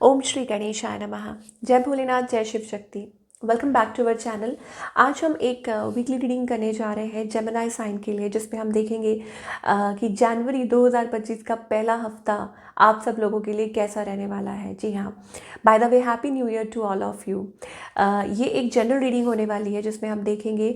ओम श्री गणेशाय नमः। जय भोलेनाथ, जय Shiv Shakti. Welcome back to our channel. आज हम एक वीकली रीडिंग करने जा रहे हैं जेमिनी साइन के लिए, जिसमें हम देखेंगे कि जनवरी 2025 का पहला हफ्ता आप सब लोगों के लिए कैसा रहने वाला है। जी हाँ, by the way happy new year to all of you. ये एक जनरल रीडिंग होने वाली है जिसमें हम देखेंगे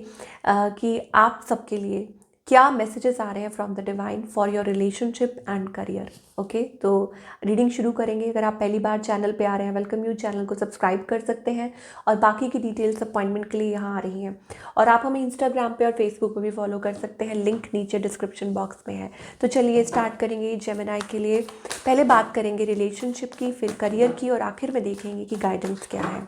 कि आप सबके लिए क्या मैसेजेस आ रहे हैं from the divine for your relationship and career. Okay, तो रीडिंग शुरू करेंगे। अगर आप पहली बार चैनल पे आ रहे हैं, वेलकम यू। चैनल को सब्सक्राइब कर सकते हैं और बाकी की डिटेल्स अपॉइंटमेंट के लिए यहाँ आ रही हैं। और आप हमें इंस्टाग्राम पे और फेसबुक पे भी फॉलो कर सकते हैं, लिंक नीचे डिस्क्रिप्शन बॉक्स में है। तो चलिए स्टार्ट करेंगे जेमिनी के लिए। पहले बात करेंगे रिलेशनशिप की, फिर करियर की, और आखिर में देखेंगे कि गाइडेंस क्या है।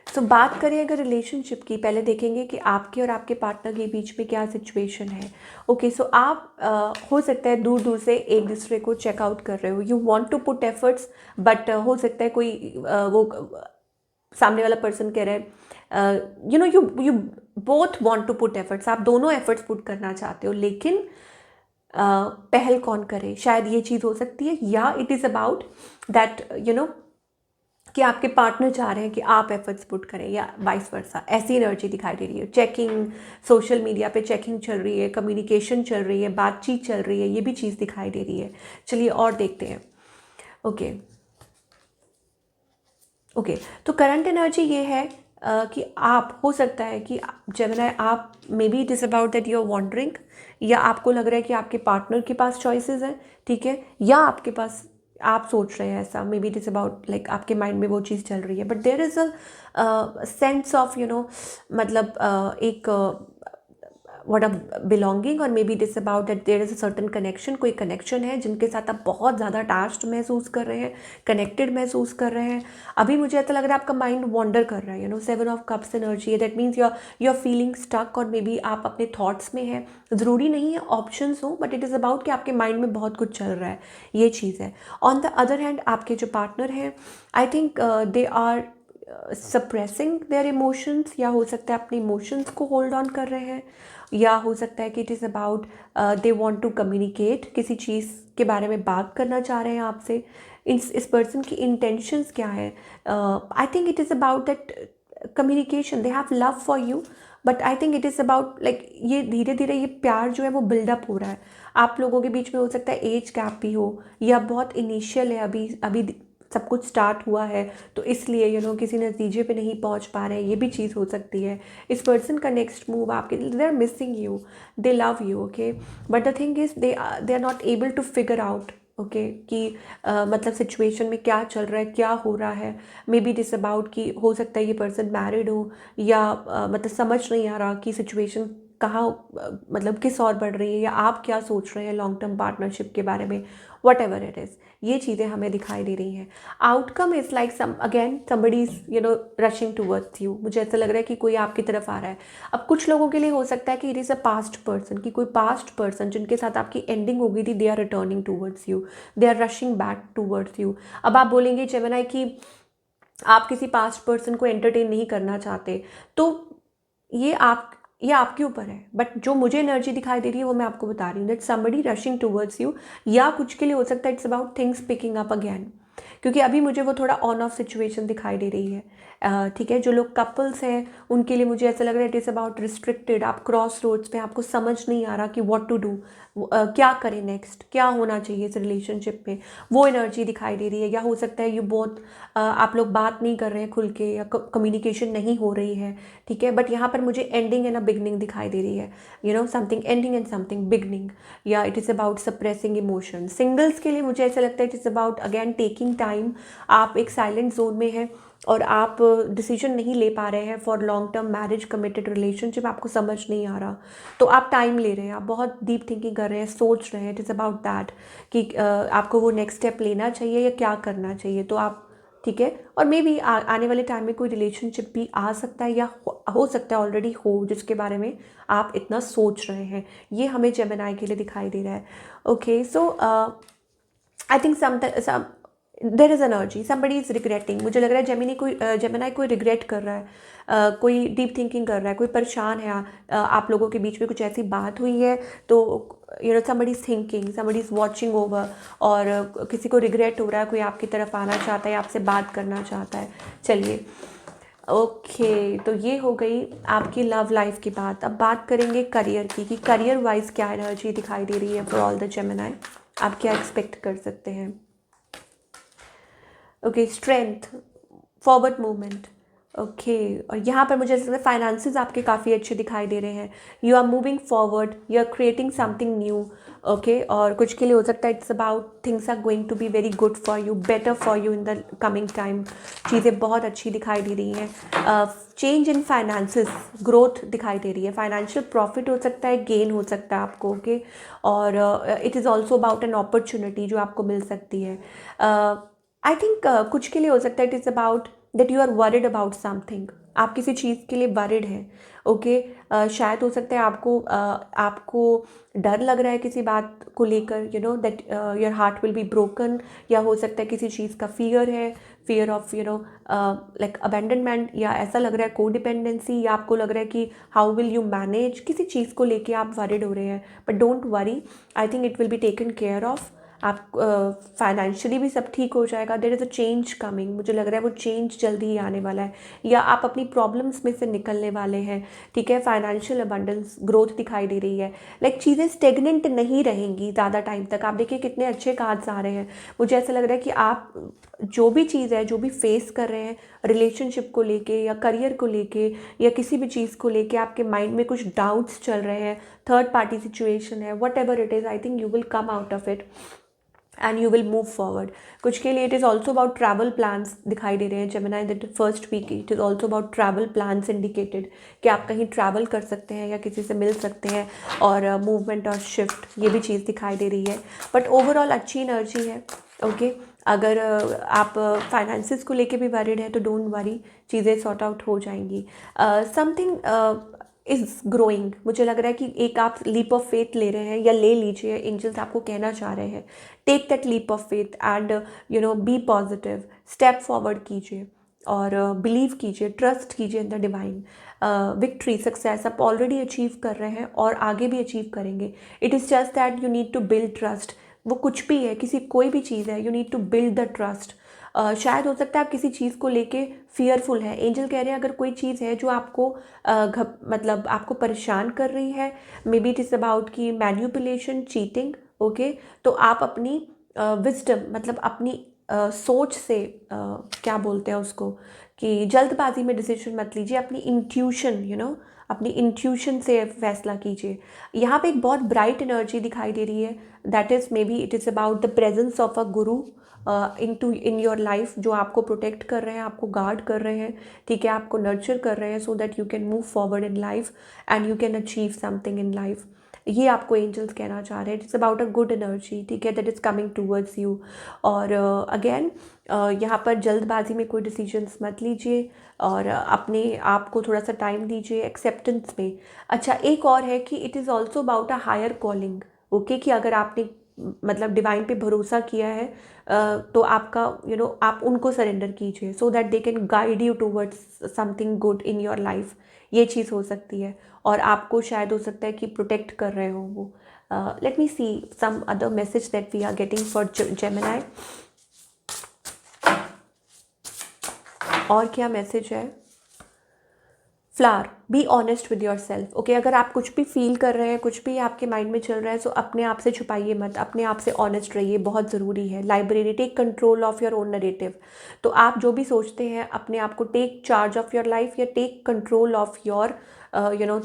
तो बात करें अगर रिलेशनशिप की, पहले देखेंगे कि आपके और आपके पार्टनर के बीच में क्या सिचुएशन है। ओके, सो आप हो सकता है दूर दूर से एक दूसरे को चेकआउट कर रहे हो। You want to put efforts, but हो सकता है कोई वो सामने वाला पर्सन कह रहा है you both want to put efforts. आप दोनों एफर्ट्स पुट करना चाहते हो, लेकिन पहल कौन करे, शायद ये चीज़ हो सकती है। या इट इज़ अबाउट दैट कि आपके पार्टनर चाह रहे हैं कि आप एफर्ट्स पुट करें, या वाइस वर्सा। ऐसी एनर्जी दिखाई दे रही है। चेकिंग, सोशल मीडिया पे चेकिंग चल रही है, कम्युनिकेशन चल रही है, बातचीत चल रही है, ये भी चीज़ दिखाई दे रही है। चलिए और देखते हैं। ओके ओके, तो करंट एनर्जी ये है कि आप, हो सकता है कि जेमिनी आप, maybe it is about that you are wondering, या आपको लग रहा है कि आपके पार्टनर के पास चॉइसेस हैं, ठीक है, या आपके पास, आप सोच रहे हैं ऐसा। Maybe it is about like आपके माइंड में वो चीज़ चल रही है, but there is a sense of मतलब एक व्हाट अ बिलोंगिंग, और maybe it is about that there is a certain connection. कोई कनेक्शन है जिनके साथ आप बहुत ज़्यादा अटैच्ड महसूस कर रहे हैं, कनेक्टेड महसूस कर रहे हैं। अभी मुझे ऐसा लग रहा है आपका माइंड वॉन्डर कर रहा है। 7 ऑफ कप्स एनर्जी है, that means you are feeling stuck, और मे बी आप अपने थॉट्स में हैं। ज़रूरी नहीं है ऑप्शंस हो, बट इट इज़ अबाउट कि आपके माइंड में बहुत कुछ चल रहा है, ये चीज़ है। ऑन द अदर हैंड, आपके जो पार्टनर हैं, I think they are suppressing their emotions, या हो सकता है अपने इमोशंस को होल्ड ऑन कर रहे हैं, या हो सकता है कि it is about they want to communicate, किसी चीज़ के बारे में बात करना चाह रहे हैं आपसे। इस पर्सन की इंटेंशंस क्या है। आई think it is about that communication, they have love for you, but I think it is about like ये धीरे धीरे ये प्यार जो है वो बिल्डअप हो रहा है। आप लोगों के बीच में हो सकता है एज गैप भी हो, या बहुत इनिशियल है, अभी अभी सब कुछ स्टार्ट हुआ है, तो इसलिए किसी नतीजे पे नहीं पहुंच पा रहे हैं, ये भी चीज़ हो सकती है। इस पर्सन का नेक्स्ट मूव आपके, they are missing you, they love you, okay, but the thing is they are not able to figure out, okay, कि मतलब सिचुएशन में क्या चल रहा है, क्या हो रहा है। मे बी दिस अबाउट कि हो सकता है ये पर्सन मैरिड हो, या मतलब समझ नहीं आ रहा कि सिचुएशन कहाँ मतलब किस और बढ़ रही है, या आप क्या सोच रहे हैं लॉन्ग टर्म पार्टनरशिप के बारे में। वट एवर इट इज़, ये चीज़ें हमें दिखाई दे रही हैं। Outcome is like some again somebody is rushing towards you. मुझे ऐसा लग रहा है कि कोई आपकी तरफ आ रहा है। अब कुछ लोगों के लिए हो सकता है कि it is a past person, कि कोई पास्ट पर्सन जिनके साथ आपकी एंडिंग हो गई थी, they are returning towards you, they are rushing back towards you. अब आप बोलेंगे जेमिनी कि आप किसी पास्ट पर्सन को एंटरटेन नहीं करना चाहते, तो ये आप, ये आपके ऊपर है, बट जो मुझे एनर्जी दिखाई दे रही है वो मैं आपको बता रही हूँ, that somebody rushing towards you. या कुछ के लिए हो सकता है it's about things picking up again, क्योंकि अभी मुझे वो थोड़ा ऑन ऑफ सिचुएशन दिखाई दे रही है। ठीक है, जो लोग कपल्स हैं उनके लिए मुझे ऐसा लग रहा है इट इज़ अबाउट रिस्ट्रिक्टेड। आप क्रॉस रोड्स पे, आपको समझ नहीं आ रहा कि व्हाट टू डू, क्या करें नेक्स्ट, क्या होना चाहिए इस रिलेशनशिप में, वो एनर्जी दिखाई दे रही है। या हो सकता है यू बहुत आप लोग बात नहीं कर रहे हैं खुल के, या कम्युनिकेशन नहीं हो रही है, ठीक है, बट यहाँ पर मुझे एंडिंग एंड अ बिगनिंग दिखाई दे रही है। Something ending and something beginning, या it is about suppressing emotion. Singles के लिए मुझे ऐसा लगता है it is about again taking time. आप एक साइलेंट जोन में हैं और आप डिसीजन नहीं ले पा रहे हैं for long term marriage committed relationship, आपको समझ नहीं आ रहा, तो आप टाइम ले रहे हैं, आप बहुत डीप थिंकिंग कर रहे हैं, सोच रहे हैं। इट इज़ अबाउट दैट कि आपको वो नेक्स्ट स्टेप लेना चाहिए या क्या करना चाहिए, तो आप, ठीक है। और मे बी आने वाले टाइम में कोई रिलेशनशिप भी आ सकता है, या हो सकता है ऑलरेडी हो, जिसके बारे में आप इतना सोच रहे हैं। ये हमें जेमिनी के लिए दिखाई दे रहा है। Okay, so I think there is energy, somebody is regretting. मुझे लग रहा है जेमिनी कोई रिग्रेट कर रहा है, कोई डीप थिंकिंग कर रहा है, कोई परेशान है। आप लोगों के बीच में कुछ ऐसी बात हुई है तो somebody is thinking, somebody is watching over, और किसी को रिग्रेट हो रहा है, कोई आपकी तरफ आना चाहता है, आपसे बात करना चाहता है। चलिए ओके, तो ये हो गई आपकी लव लाइफ की बात। अब बात करेंगे करियर की, कि करियर वाइज क्या एनर्जी दिखाई दे रही है फॉर ऑल द जेमिनी, आप क्या एक्सपेक्ट कर सकते हैं। Okay, strength, forward movement. Okay, और यहाँ पर मुझे ऐसा लगता है फाइनेंसेस आपके काफ़ी अच्छे दिखाई दे रहे हैं। You are moving forward, you are creating something new. Okay, और कुछ के लिए हो सकता है it's about things are going to be very good for you, better for you in the coming time. चीज़ें बहुत अच्छी दिखाई दे रही हैं। चेंज इन फाइनेंसेस, ग्रोथ दिखाई दे रही है। फाइनेंशियल प्रॉफिट हो सकता है, गेन हो सकता है आपको। ओके, और it is also about an opportunity जो आपको मिल सकती है। आई थिंक कुछ के लिए हो सकता है it is about that you are worried about something, आप किसी चीज़ के लिए वरिड हैं। ओके, शायद हो सकता है आपको डर लग रहा है किसी बात को लेकर, you know that your heart will be broken, या हो सकता है किसी चीज़ का फियर है, फियर ऑफ लाइक अबैंडनमेंट, या ऐसा लग रहा है को डिपेंडेंसी, या आपको लग रहा है कि हाउ विल यू मैनेज, किसी चीज़ को लेके आप वरिड हो रहे हैं। But don't worry, I think it will be taken care of. आप फाइनेंशियली भी सब ठीक हो जाएगा। There is a change coming, मुझे लग रहा है वो चेंज जल्दी ही आने वाला है, या आप अपनी प्रॉब्लम्स में से निकलने वाले हैं। ठीक है, फाइनेंशियल अबंडेंस, ग्रोथ दिखाई दे रही है। लाइक चीज़ें स्टेगनेंट नहीं रहेंगी ज़्यादा टाइम तक। आप देखिए कितने अच्छे कार्ड्स आ रहे हैं। मुझे ऐसा लग रहा है कि आप जो भी चीज़ है, जो भी फेस कर रहे हैं रिलेशनशिप को लेके या करियर को लेके या किसी भी चीज़ को लेके, आपके माइंड में कुछ डाउट्स चल रहे हैं, थर्ड पार्टी सिचुएशन है, whatever it is, I think you will come out of it and you will move forward. कुछ के लिए it is also about travel plans दिखाई दे रहे हैं Gemini, that first week it is also about travel plans indicated, कि आप कहीं ट्रैवल कर सकते हैं या किसी से मिल सकते हैं, और मूवमेंट और शिफ्ट, ये भी चीज़ दिखाई दे रही है। बट ओवरऑल अच्छी एनर्जी है। ओके, अगर आप फाइनेंसिस को लेके भी वरीड हैं तो डोंट वरी, चीज़ें सॉर्ट आउट हो जाएंगी। समथिंग इज़ ग्रोइंग, मुझे लग रहा है कि एक आप लीप ऑफ फेथ ले रहे हैं, या ले लीजिए, एंजल्स आपको कहना चाह रहे हैं take that leap of faith and be positive, step forward कीजिए और बिलीव कीजिए, ट्रस्ट कीजिए in the divine. Victory, success आप ऑलरेडी अचीव कर रहे हैं और आगे भी अचीव करेंगे। It is just that you need to build trust. वो कुछ भी है, कोई भी चीज़ है, you need to build the trust. शायद हो सकता है आप किसी चीज़ को लेके फियरफुल है। एंजल कह रहे हैं अगर कोई चीज़ है जो आपको मतलब आपको परेशान कर रही है, may be it is about की मैन्युपुलेशन, चीटिंग। ओके, तो आप अपनी विजडम, मतलब अपनी सोच से क्या बोलते हैं उसको, कि जल्दबाजी में डिसीजन मत लीजिए, अपनी इंट्यूशन, अपनी इंट्यूशन से फैसला कीजिए। यहाँ पे एक बहुत ब्राइट एनर्जी दिखाई दे रही है, that is may be it is about the presence of a Guru in your life, जो आपको प्रोटेक्ट कर रहे हैं, आपको गार्ड कर रहे हैं। ठीक है, आपको नर्चर कर रहे हैं so that you can move forward in life and you can achieve something in life. ये आपको एंजल्स कहना चाह रहे हैं। It's about a good energy, ठीक है, that is coming towards you. और अगेन यहाँ पर जल्दबाजी में कोई डिसीजंस मत लीजिए, और अपने आप को थोड़ा सा टाइम दीजिए एक्सेप्टेंस में। अच्छा, एक और है कि it is also about a higher calling. Okay, कि अगर आपने मतलब डिवाइन पे भरोसा किया है, तो आपका आप उनको सरेंडर कीजिए so that they can guide you towards something good in your life. ये चीज़ हो सकती है, और आपको शायद हो सकता है कि प्रोटेक्ट कर रहे हो वो। Let me see some other message that we are getting for Gemini. और क्या मैसेज है? Flower, be honest with yourself. Okay, अगर आप कुछ भी फील कर रहे हैं, कुछ भी आपके माइंड में चल रहा है, सो अपने आप से छुपाइए मत, अपने आप से ऑनेस्ट रहिए, बहुत ज़रूरी है। Library, take control of your own narrative. तो आप जो भी सोचते हैं, अपने आप को take charge of your life, या take control of your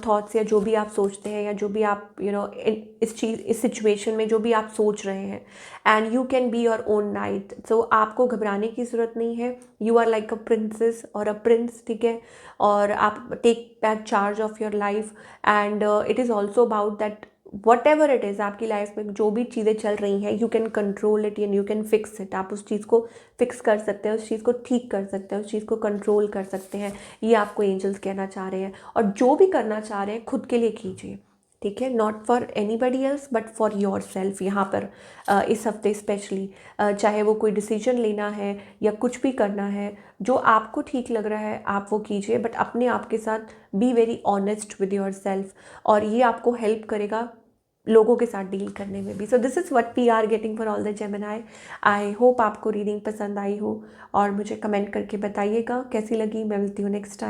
thoughts, या जो भी आप सोचते हैं, या जो भी आप इस सिचुएशन में जो भी आप सोच रहे हैं। And you can be your own knight. So आपको घबराने की ज़रूरत नहीं है। You are like a princess और अ प्रिंस, ठीक है, और आप take back charge of your life. And it is also about that whatever it is, आपकी लाइफ में जो भी चीज़ें चल रही हैं, you can control it and you can fix it. आप उस चीज़ को फिक्स कर सकते हैं, उस चीज़ को ठीक कर सकते हैं, उस चीज़ को कंट्रोल कर सकते हैं। ये आपको एंजल्स कहना चाह रहे हैं। और जो भी करना चाह रहे हैं खुद के लिए कीजिए, ठीक है, not for anybody else but for your self. यहाँ पर इस हफ्ते स्पेशली चाहे वो कोई डिसीजन लेना है या कुछ भी करना है, जो आपको ठीक लग रहा है आप वो कीजिए, बट अपने आप के साथ be very honest with your self, और ये आपको हेल्प करेगा लोगों के साथ डील करने में भी। So this is what we are getting for all the Gemini. I hope आपको रीडिंग पसंद आई हो, और मुझे कमेंट करके बताइएगा कैसी लगी। मैं मिलती हूँ नेक्स्ट टाइम।